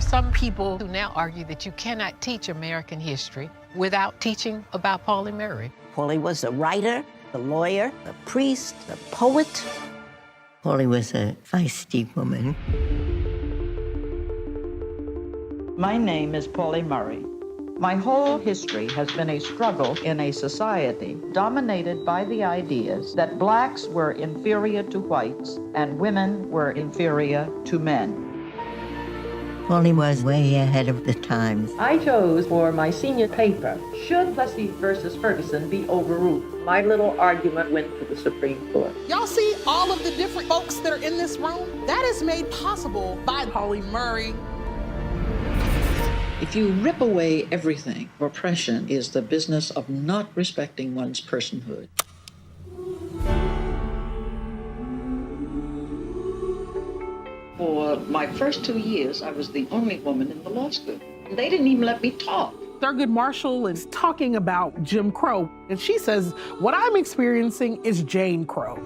are some people who now argue that you cannot teach American history without teaching about Pauli Murray. Pauli was a writer, a lawyer, a priest, a poet. Pauli was a feisty woman. My name is Pauli Murray. My whole history has been a struggle in a society dominated by the ideas that blacks were inferior to whites and women were inferior to men. Pauli was way ahead of the times. I chose for my senior paper, should Plessy versus Ferguson be overruled? My little argument went to the Supreme Court. Y'all see all of the different folks that are in this room? That is made possible by Pauli Murray. If you rip away everything, oppression is the business of not respecting one's personhood. For my first 2 years, I was the only woman in the law school. They didn't even let me talk. Thurgood Marshall is talking about Jim Crow, and she says, what I'm experiencing is Jane Crow.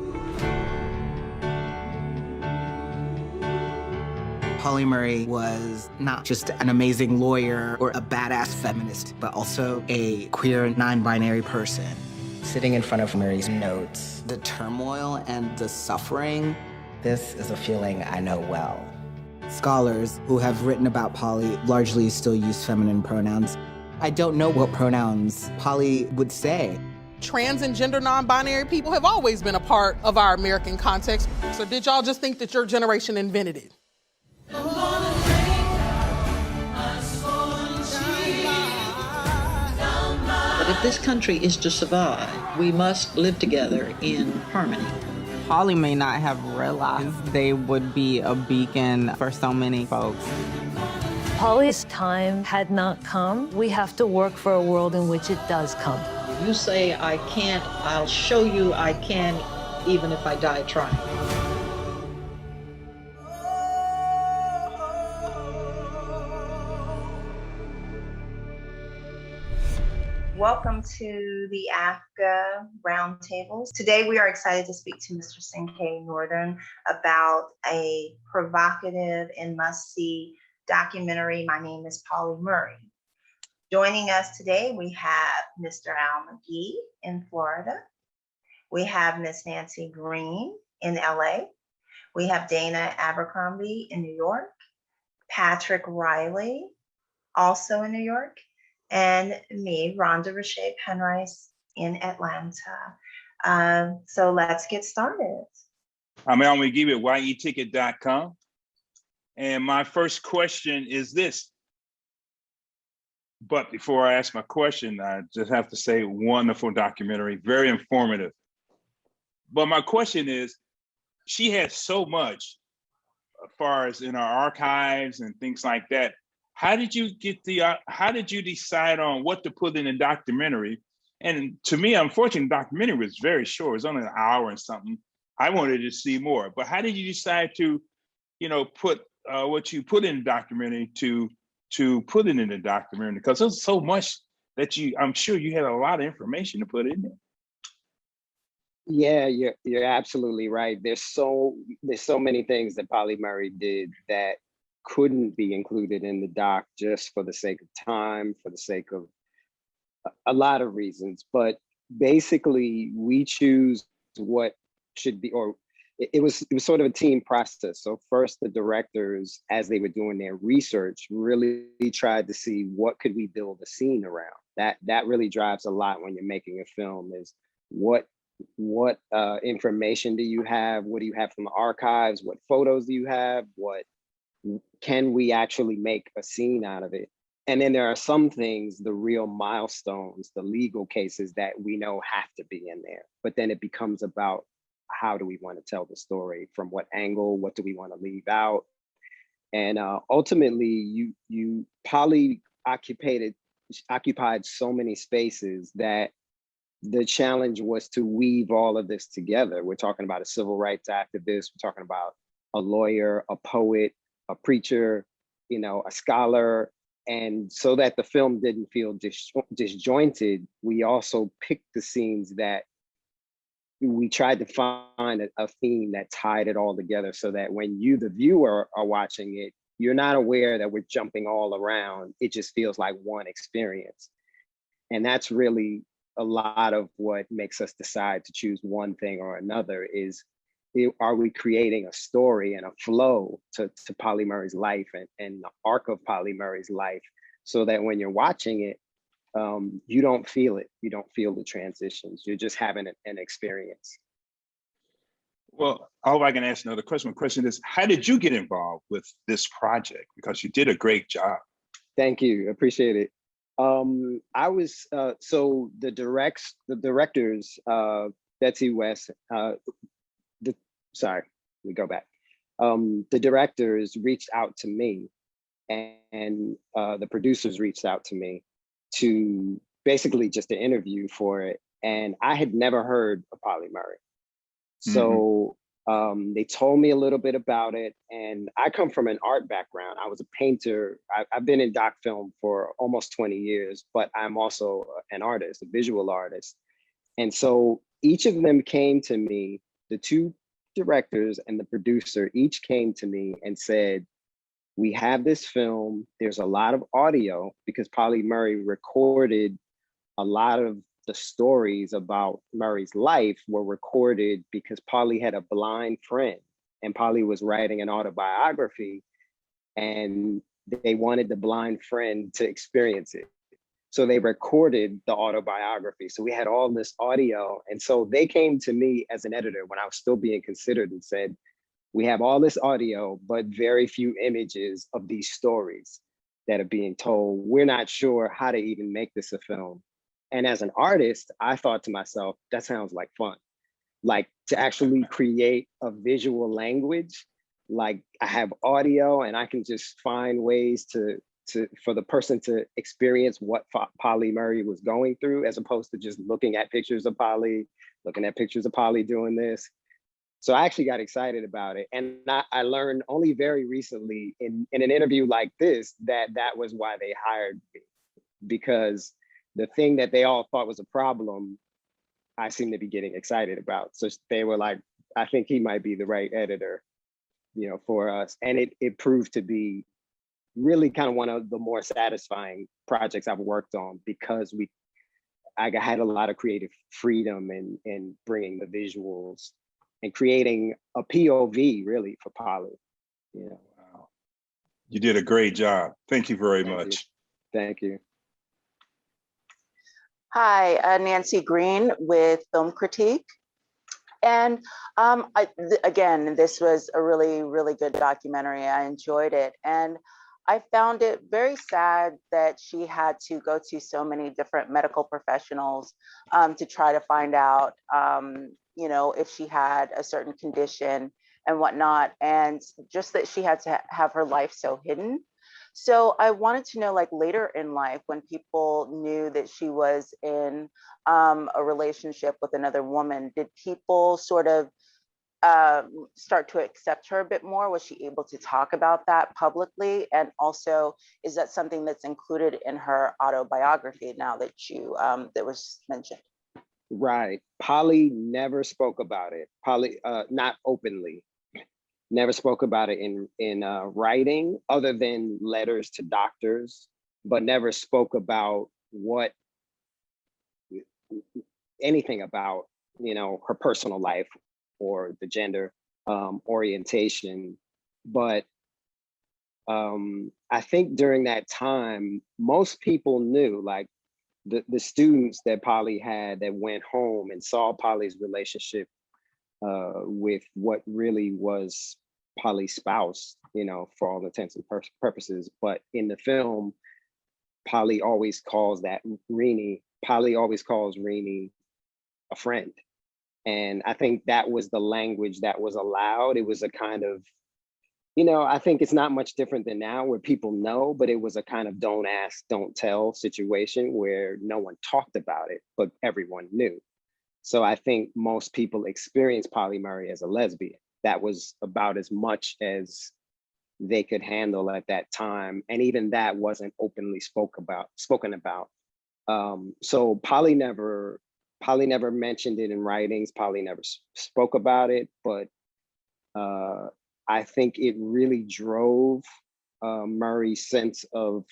Pauli Murray was not just an amazing lawyer or a badass feminist, but also a queer, non-binary person. Sitting in front of Murray's notes, the turmoil and the suffering, this is a feeling I know well. Scholars who have written about Pauli largely still use feminine pronouns. I don't know what pronouns Pauli would say. Trans and gender non-binary people have always been a part of our American context. So did y'all just think that your generation invented it? But if this country is to survive, we must live together in harmony. Pauli may not have realized they would be a beacon for so many folks. Pauli's time had not come. We have to work for a world in which it does come. If you say I can't, I'll show you I can, even if I die trying. Welcome to the AFCA Roundtables. Today we are excited to speak to Mr. Cinque Northern about a provocative and must-see documentary, My Name Is Pauli Murray. Joining us today, we have Mr. Al McGee in Florida. We have Miss Nancy Green in LA. We have Dana Abercrombie in New York. Patrick Riley, also in New York. And me, Rhonda Rashay Penrice in Atlanta. So let's get started. I'm Al McGee at yeticket.com. And my first question is this. But before I ask my question, I just have to say, wonderful documentary, very informative. But my question is, she has so much as far as in our archives and things like that. How did you decide on what to put in the documentary? And to me, unfortunately, the documentary was very short. It was only an hour and something. I wanted to see more. But how did you decide to, put what you put in the documentary to put it in the documentary? Because there's so much that I'm sure you had a lot of information to put in there. Yeah, you're absolutely right. There's so many things that Pauli Murray did that couldn't be included in the doc just for the sake of time, for the sake of a lot of reasons. But basically, we choose what should be, or it was sort of a team process. So first, the directors, as they were doing their research, really tried to see what could we build a scene around. That really drives a lot when you're making a film, is what information do you have? What do you have from the archives? What photos do you have? What can we actually make a scene out of it? And then there are some things, the real milestones, the legal cases that we know have to be in there. But then it becomes about, how do we want to tell the story? From what angle? What do we want to leave out? And ultimately, Pauli occupied so many spaces that the challenge was to weave all of this together. We're talking about a civil rights activist. We're talking about a lawyer, a poet, a preacher, a scholar. And so that the film didn't feel disjointed, we also picked the scenes that we tried to find a theme that tied it all together, so that when you, the viewer, are watching it, you're not aware that we're jumping all around. It just feels like one experience. And that's really a lot of what makes us decide to choose one thing or another is, are we creating a story and a flow to Pauli Murray's life and the arc of Pauli Murray's life, so that when you're watching it, you don't feel it. You don't feel the transitions. You're just having an experience. Well, I hope I can ask another question. My question is, how did you get involved with this project? Because you did a great job. Thank you, appreciate it. I was, so the directors, Betsy West, sorry, let me go back. The directors reached out to me, and the producers reached out to me to basically just to interview for it. And I had never heard of Pauli Murray. So they told me a little bit about it, and I come from an art background. I was a painter. I've been in doc film for almost 20 years, but I'm also an artist, a visual artist. And so each of them came to me, the two directors and the producer each came to me and said, we have this film, there's a lot of audio, because Pauli Murray recorded a lot of the stories about Murray's life were recorded because Pauli had a blind friend, and Pauli was writing an autobiography, and they wanted the blind friend to experience it. So they recorded the autobiography. So we had all this audio. And so they came to me as an editor when I was still being considered and said, we have all this audio, but very few images of these stories that are being told. We're not sure how to even make this a film. And as an artist, I thought to myself, that sounds like fun. Like to actually create a visual language, like I have audio and I can just find ways for the person to experience what Pauli Murray was going through, as opposed to just looking at pictures of Pauli, looking at pictures of Pauli doing this. So I actually got excited about it. And I learned only very recently in an interview like this, that was why they hired me, because the thing that they all thought was a problem, I seem to be getting excited about. So they were like, I think he might be the right editor, for us. And it proved to be really kind of one of the more satisfying projects I've worked on, because I had a lot of creative freedom in bringing the visuals and creating a POV really for Pauli. Wow. You did a great job. Thank you very much. Thank you. Hi, Nancy Green with Film Critique. And again, this was a really, really good documentary. I enjoyed it. And I found it very sad that she had to go to so many different medical professionals to try to find out, if she had a certain condition and whatnot. And just that she had to have her life so hidden. So I wanted to know, like later in life, when people knew that she was in a relationship with another woman, did people sort of start to accept her a bit more? Was she able to talk about that publicly? And also, is that something that's included in her autobiography now that that was mentioned? Right. Pauli never spoke about it. Pauli, not openly. Never spoke about it in writing, other than letters to doctors, but never spoke about anything about, her personal life or the gender orientation. But I think during that time, most people knew, like the students that Pauli had that went home and saw Pauli's relationship with what really was Pauli's spouse, for all intents and purposes. But in the film, Pauli always calls Rini a friend. And I think that was the language that was allowed. It was a kind of, I think it's not much different than now where people know, but it was a kind of don't ask, don't tell situation where no one talked about it, but everyone knew. So I think most people experienced Pauli Murray as a lesbian. That was about as much as they could handle at that time. And even that wasn't openly spoken about. So Pauli never mentioned it in writings. Pauli never spoke about it, but I think it really drove Murray's sense of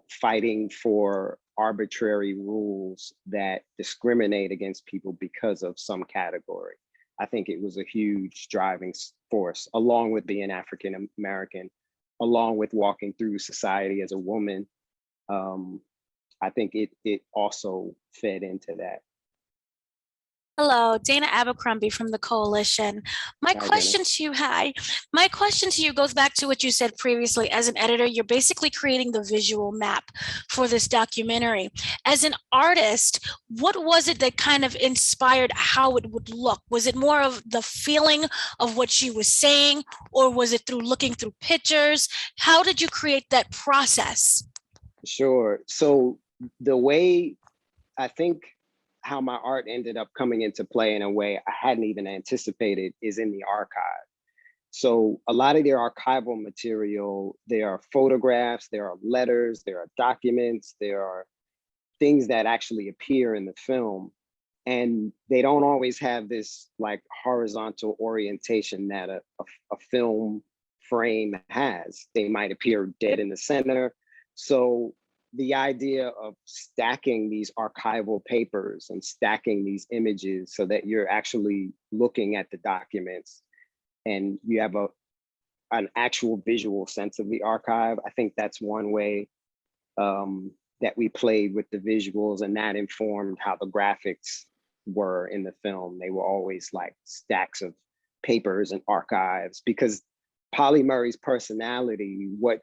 fighting for arbitrary rules that discriminate against people because of some category. I think it was a huge driving force, along with being African American, along with walking through society as a woman. I think it also fed into that. Hello, Dana Abercrombie from the Coalition. My Hi, question Dana. to you, hi. My question to you goes back to what you said previously. As an editor, you're basically creating the visual map for this documentary. As an artist, what was it that kind of inspired how it would look? Was it more of the feeling of what she was saying, or was it through looking through pictures? How did you create that process? Sure. So the way I think how my art ended up coming into play in a way I hadn't even anticipated is in the archive. So a lot of the archival material, there are photographs, there are letters, there are documents, there are things that actually appear in the film. And they don't always have this like horizontal orientation that a film frame has. They might appear dead in the center. So the idea of stacking these archival papers and stacking these images so that you're actually looking at the documents and you have an actual visual sense of the archive. I think that's one way that we played with the visuals, and that informed how the graphics were in the film. They were always like stacks of papers and archives, because Pauli Murray's personality, what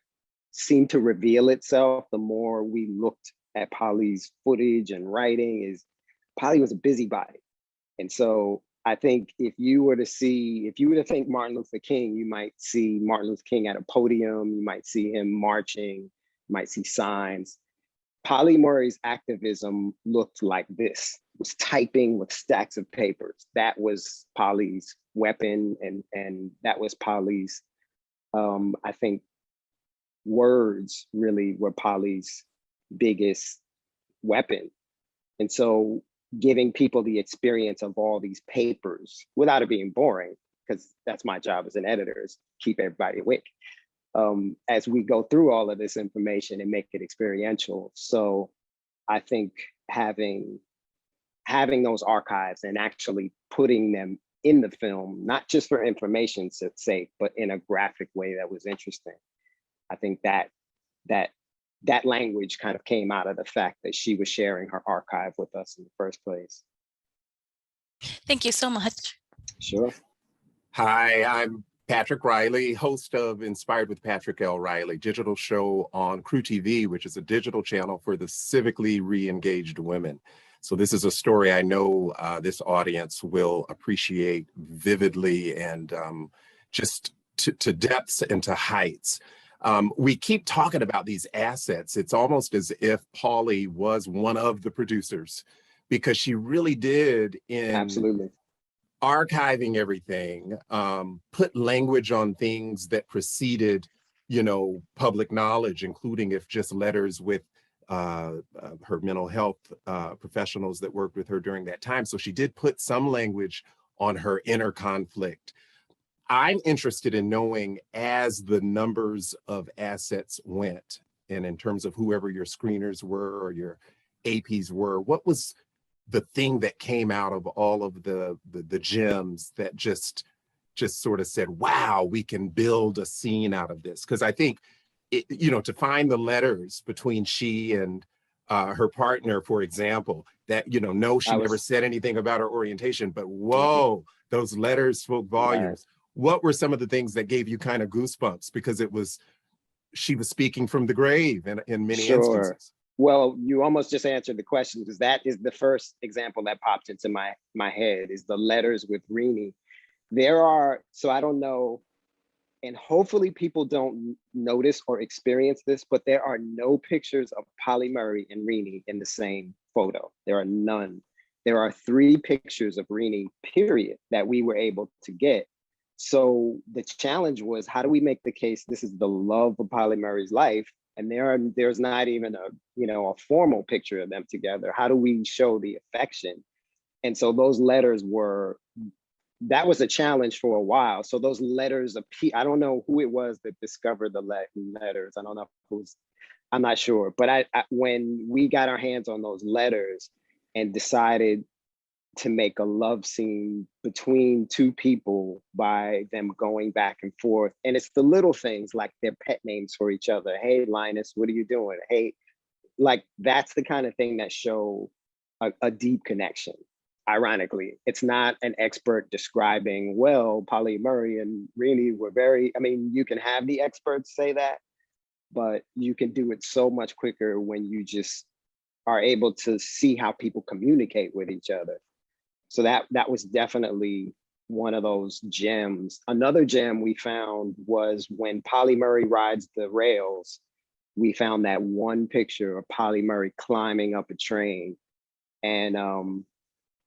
seemed to reveal itself the more we looked at Pauli's footage and writing, is Pauli was a busybody. And so I think if you were to think Martin Luther King, you might see Martin Luther King at a podium, you might see him marching, you might see signs. Pauli Murray's activism looked like this, was typing with stacks of papers. That was Pauli's weapon, and that was Pauli's, I think, words really were Pauli's biggest weapon. And so giving people the experience of all these papers without it being boring, because that's my job as an editor, is keep everybody awake as we go through all of this information and make it experiential. So I think having those archives and actually putting them in the film, not just for information's sake, but in a graphic way that was interesting. I think that language kind of came out of the fact that she was sharing her archive with us in the first place. Thank you so much. Sure. Hi, I'm Patrick Riley, host of Inspired with Patrick L. Riley, digital show on Crew TV, which is a digital channel for the civically re-engaged women. So this is a story I know this audience will appreciate vividly and just to depths and to heights. We keep talking about these assets. It's almost as if Pauli was one of the producers, because she really did in absolutely archiving everything, put language on things that preceded, public knowledge, including if just letters with her mental health professionals that worked with her during that time. So she did put some language on her inner conflict. I'm interested in knowing, as the numbers of assets went, and in terms of whoever your screeners were or your APs were, what was the thing that came out of all of the gems that just sort of said, wow, we can build a scene out of this? Because I think, to find the letters between she and her partner, for example, that, no, she never said anything about her orientation, but whoa, those letters spoke volumes. What were some of the things that gave you kind of goosebumps? Because she was speaking from the grave in many instances. Well, you almost just answered the question, because that is the first example that popped into my head, is the letters with Rini. So I don't know, and hopefully people don't notice or experience this, but there are no pictures of Pauli Murray and Rini in the same photo. There are none. There are 3 pictures of Rini, period, that we were able to get. So the challenge was, how do we make the case this is the love of Pauli Murray's life, and there's not even a formal picture of them together? How do we show the affection? And so those letters were that was a challenge for a while. So those letters, I don't know who it was that discovered the letters. I don't know if it was, I'm not sure. But when we got our hands on those letters and decided to make a love scene between two people by them going back and forth. And it's the little things like their pet names for each other. Hey, Linus, what are you doing? Hey, like that's the kind of thing that show a deep connection. Ironically, it's not an expert describing, well, Pauli Murray and Rini were very, I mean, you can have the experts say that, but you can do it so much quicker when you just are able to see how people communicate with each other. So that was definitely one of those gems. Another gem we found was when Pauli Murray rides the rails, we found that one picture of Pauli Murray climbing up a train. And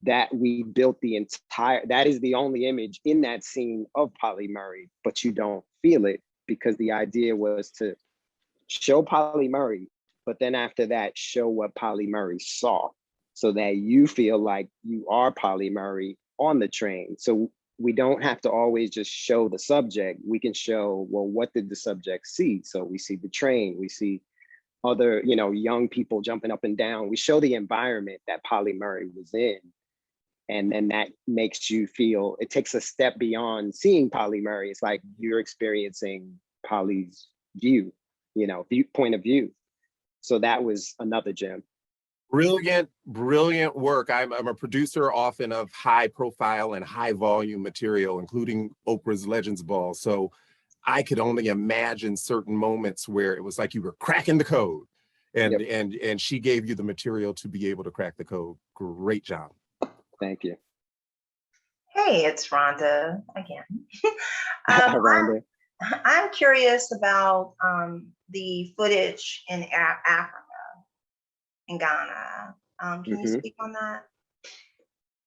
that we built the entire, that is the only image in that scene of Pauli Murray, but you don't feel it because the idea was to show Pauli Murray, but then after that, show what Pauli Murray saw, so that you feel like you are Pauli Murray on the train. So we don't have to always just show the subject. We can show, well, what did the subject see? So we see the train, we see other, you know, young people jumping up and down. We show the environment that Pauli Murray was in. And then that makes you feel, it takes a step beyond seeing Pauli Murray. It's like you're experiencing Pauli's view, you know, point of view. So that was another gem. Brilliant, brilliant work. I'm a producer often of high profile and high volume material, including Oprah's Legends Ball. So I could only imagine certain moments where it was like you were cracking the code, and and she gave you the material to be able to crack the code. Great job. Thank you. Hey, it's Rhonda again. Rhonda. I'm curious about the footage in Africa, in Ghana. Can you speak on that?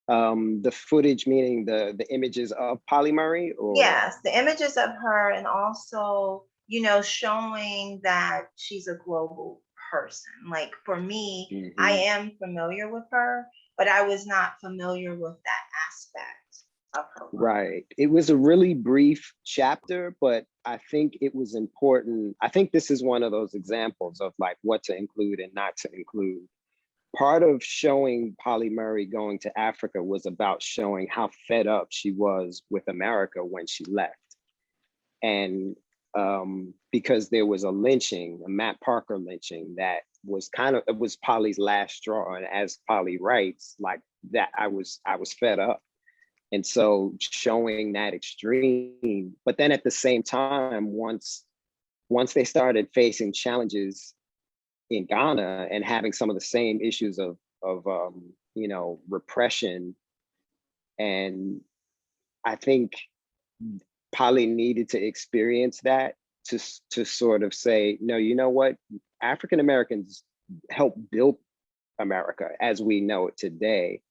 The footage, meaning the images of Pauli Murray? Or? Yes, the images of her, and also, you know, showing that she's a global person. Like for me, I am familiar with her, but I was not familiar with that aspect of her work. Right. It was a really brief chapter, but I think it was important. I think this is one of those examples of like what to include and not to include. Part of showing Pauli Murray going to Africa was about showing how fed up she was with America when she left. And because there was a lynching, a Matt Parker lynching that was it was Pauli's last straw. And as Pauli writes, like that, I was fed up. And so showing that extreme, but then at the same time, once they started facing challenges in Ghana and having some of the same issues of you know, repression, and I think Pauli needed to experience that to sort of say, no, you know what, African Americans helped build America as we know it today,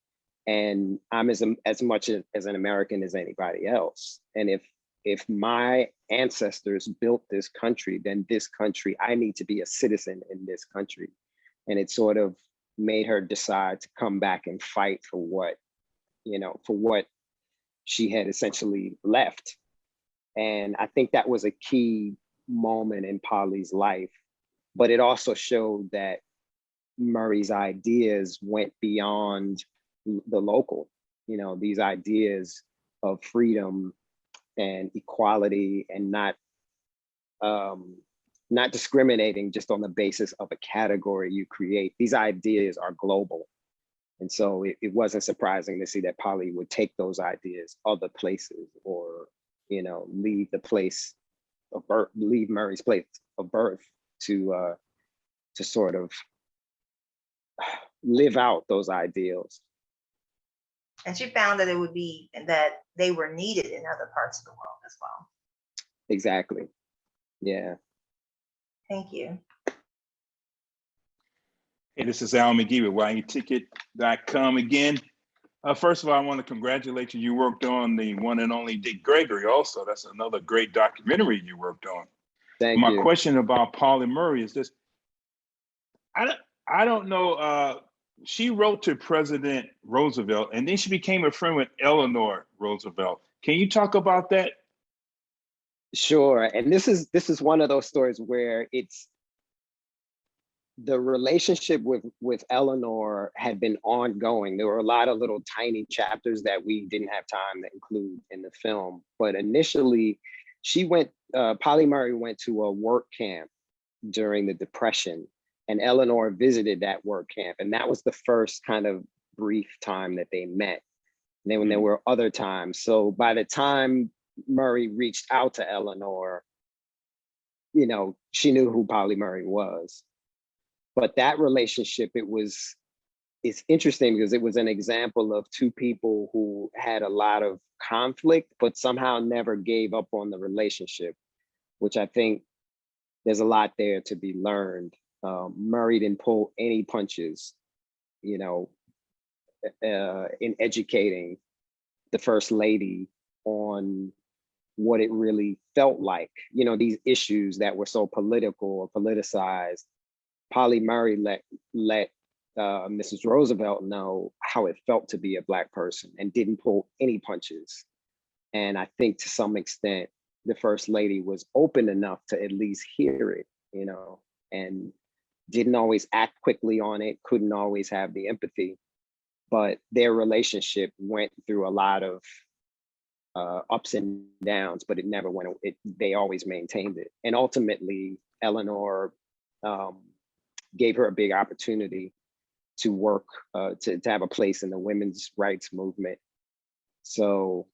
and I'm as much as an American as anybody else. And if my ancestors built this country, then this country, I need to be a citizen in this country. And it sort of made her decide to come back and fight for what, you know, for what she had essentially left. And I think that was a key moment in Pauli's life. But it also showed that Murray's ideas went beyond the local, you know, these ideas of freedom and equality, and not discriminating just on the basis of a category you create. These ideas are global. And so it wasn't surprising to see that Pauli would take those ideas other places, or, you know, leave the place of birth, leave Murray's place of birth to sort of live out those ideals. And she found that that they were needed in other parts of the world as well. Exactly. Yeah. Thank you. Hey, this is Al McGee with YAticket.com again. First of all, I want to congratulate you. You worked on the one and only Dick Gregory also. That's another great documentary you worked on. Thank you. My question about Pauli Murray is this. I don't know She wrote to President Roosevelt, and then she became a friend with Eleanor Roosevelt. Can you talk about that? Sure. And this is one of those stories where it's the relationship with Eleanor had been ongoing. There were a lot of little tiny chapters that we didn't have time to include in the film. But initially, Pauli Murray went to a work camp during the Depression, and Eleanor visited that work camp. And that was the first kind of brief time that they met. And then when there were other times. So by the time Murray reached out to Eleanor, she knew who Pauli Murray was. But that relationship, it's interesting because it was an example of two people who had a lot of conflict, but somehow never gave up on the relationship, which I think there's a lot there to be learned. Murray didn't pull any punches, in educating the First Lady on what it really felt like, these issues that were so political or politicized. Pauli Murray let Mrs. Roosevelt know how it felt to be a Black person and didn't pull any punches. And I think to some extent, the First Lady was open enough to at least hear it, and didn't always act quickly on it, couldn't always have the empathy, but their relationship went through a lot of ups and downs, but it never went, they always maintained it. And ultimately, Eleanor gave her a big opportunity to work, to have a place in the women's rights movement. So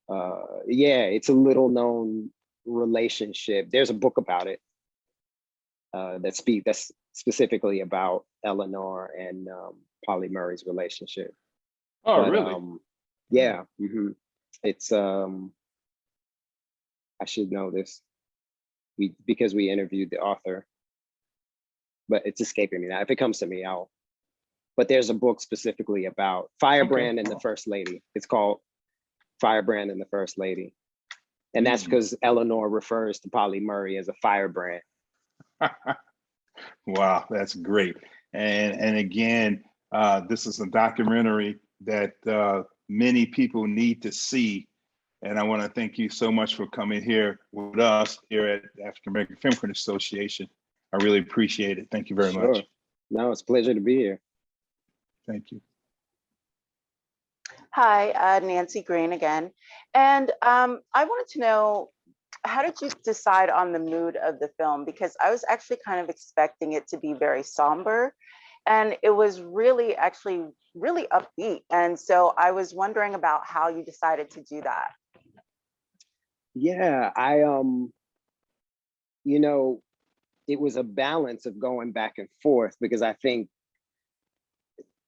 it's a little known relationship. There's a book about it that's specifically about Eleanor and Pauli Murray's relationship. Oh, really? Yeah. It's I should know this because we interviewed the author, but it's escaping me now. If it comes to me, but there's a book specifically about Firebrand and the First Lady. It's called Firebrand and the First Lady. And that's because Eleanor refers to Pauli Murray as a firebrand. Wow, that's great. And again, this is a documentary that many people need to see. And I want to thank you so much for coming here with us here at the African American Film Critics Association. I really appreciate it. Thank you very much. No, it's a pleasure to be here. Thank you. Hi, Nancy Green again. And I wanted to know, how did you decide on the mood of the film? Because I was actually kind of expecting it to be very somber, and it was really upbeat. And so I was wondering about how you decided to do that. Yeah, it was a balance of going back and forth, because I think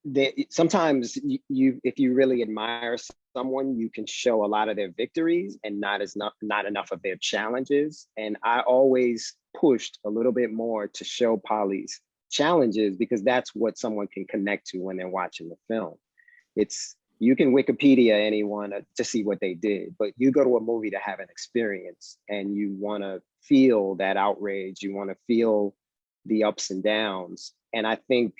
that sometimes if you really admire someone, you can show a lot of their victories and not enough of their challenges. And I always pushed a little bit more to show Pauli's challenges, because that's what someone can connect to when they're watching the film. You can Wikipedia anyone to see what they did, but you go to a movie to have an experience, and you want to feel that outrage. You want to feel the ups and downs. And I think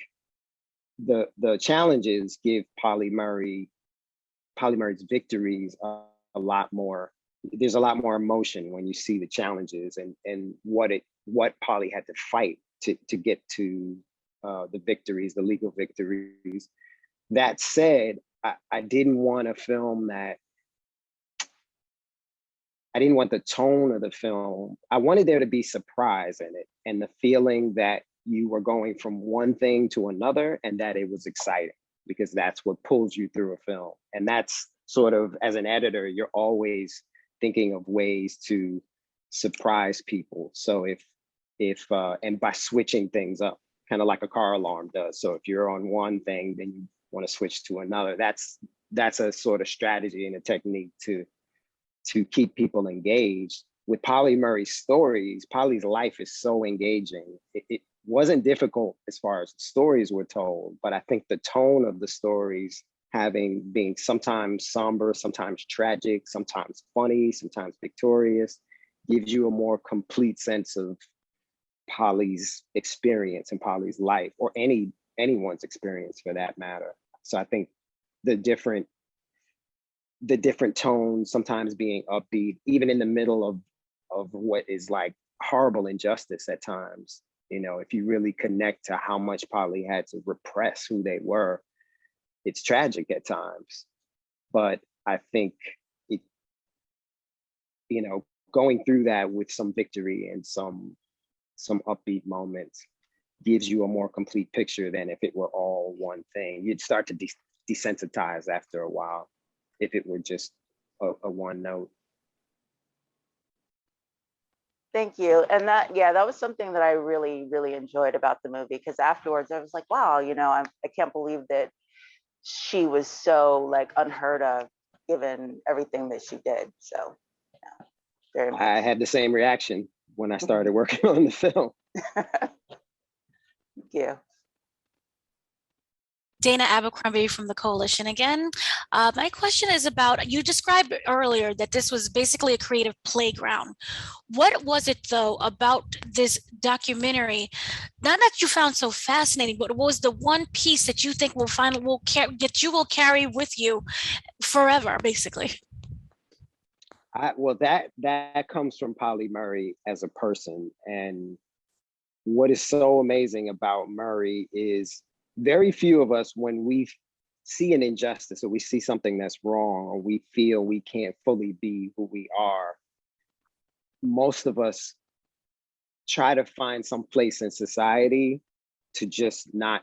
the challenges give Pauli Murray's victories a lot more. There's a lot more emotion when you see the challenges and what Pauli had to fight to get to the victories, the legal victories. That said, I didn't want a film that, I didn't want the tone of the film. I wanted there to be surprise in it, and the feeling that you were going from one thing to another, and that it was exciting, because that's what pulls you through a film. And that's sort of, as an editor, you're always thinking of ways to surprise people. So and by switching things up, kind of like a car alarm does. So if you're on one thing, then you want to switch to another. That's a sort of strategy and a technique to keep people engaged. With Pauli Murray's stories, Pauli's life is so engaging. It wasn't difficult as far as stories were told, but I think the tone of the stories, being sometimes somber, sometimes tragic, sometimes funny, sometimes victorious, gives you a more complete sense of Pauli's experience and Pauli's life, or any anyone's experience for that matter. So I think the different tones, sometimes being upbeat, even in the middle of what is like horrible injustice at times. You know, if you really connect to how much Pauli had to repress who they were, it's tragic at times. But I think it, you know, going through that with some victory and some upbeat moments gives you a more complete picture than if it were all one thing. You'd start to desensitize after a while if it were just a one note. Thank you. And that, yeah, that was something that I really, really enjoyed about the movie, because afterwards I was like, wow, you know, I can't believe that she was so like unheard of given everything that she did. So yeah, very much. I had the same reaction when I started working on the film. Thank you. Dana Abercrombie from the Coalition again. My question is about, you described earlier that this was basically a creative playground. What was it though about this documentary, not that you found so fascinating, but what was the one piece that you think that you will carry with you forever, basically? Well, that comes from Pauli Murray as a person. And what is so amazing about Murray is very few of us, when we see an injustice or we see something that's wrong or we feel we can't fully be who we are, most of us try to find some place in society to just not